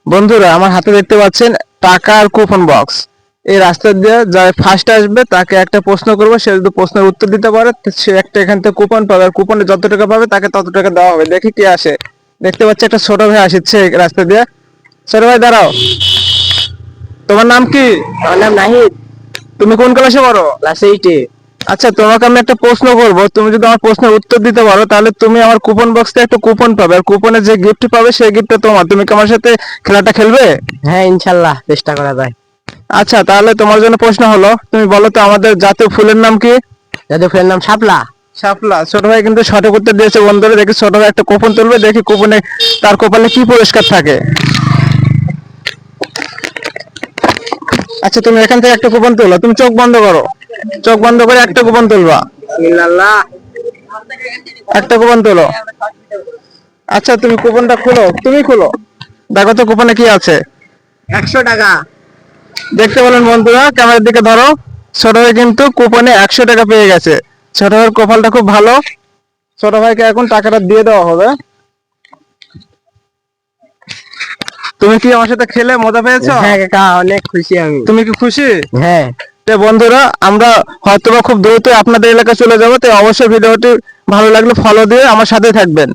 বন্ধুরা আমার হাতে দেখতে পাচ্ছেন টাকার কুপন বক্স। এই রাস্তা দিয়ে যারা ফার্স্ট আসবে তাকে একটা প্রশ্ন করবো, সে যদি প্রশ্নের উত্তর দিতে পারে তো সে একটা এখান থেকে কুপন পাবে, আর কুপনে যত টাকা পাবে তাকে তত টাকা দেওয়া হবে। দেখি কে আসে। দেখতে পাচ্ছি একটা ছোট ভাই আসছে এই রাস্তা দিয়ে। ছোট ভাই দাঁড়াও, তোমার নাম কি? আমার নাম নাহিদ। তুমি কোন ক্লাসে পড়ো? ক্লাস এইটে। আচ্ছা, তোমাকে আমি একটা প্রশ্ন করব, তুমি যদি আমার প্রশ্নের উত্তর দিতে পারো তাহলে তুমি আমার কুপন বক্স থেকে একটা কুপন পাবে, আর কুপনে যে গিফট পাবে সেই গিফটটা তোমার। তুমি কি আমার সাথে খেলাটা খেলবে? হ্যাঁ, ইনশাল্লাহ চেষ্টা করা যায়। আচ্ছা, তাহলে তোমার জন্য প্রশ্ন হলো, তুমি বলো তো আমাদের জাতীয় ফুলের নাম কি? জাতীয় ফুলের নাম শাপলা। শাপলা। ছোট ভাই কিন্তু সঠিক উত্তর দিয়েছে বন্ধুরা। দেখি ছোট ভাই একটা কুপন তুলবে, দেখি কুপনে তার কপালে কি পুরস্কার থাকে। আচ্ছা, তুমি এখান থেকে একটা কুপন তুলো, তুমি চোখ বন্ধ করো, চোখ বন্ধ করে একটা কুপন তুলবা। বিসমিল্লাহ। একটা কুপন তোলো। আচ্ছা, তুমি কুপনটা খুলো, তুমি খুলো, দেখো তো কুপনে কি আছে। 100 টাকা। দেখতে বলেন বন্ধুরা, ক্যামেরার দিকে ধরো। ছোট ভাই কিন্তু কুপনে 100 টাকা পেয়ে গেছে। ছোট ভাইয়ের কপালটা খুব ভালো। ছোট ভাইকে এখন টাকাটা দিয়ে দেওয়া হবে। তুমি কি আমার সাথে খেলে মজা পেয়েছো? হ্যাঁ কাকা, অনেক খুশি আমি। তুমি কি খুশি? হ্যাঁ। তো বন্ধুরা, আমরা হয়তোবা খুব দ্রুত আপনাদের এলাকায় চলে যাবো, তাই অবশ্যই ভিডিওটি ভালো লাগলে ফলো দিয়ে আমার সাথে থাকবেন।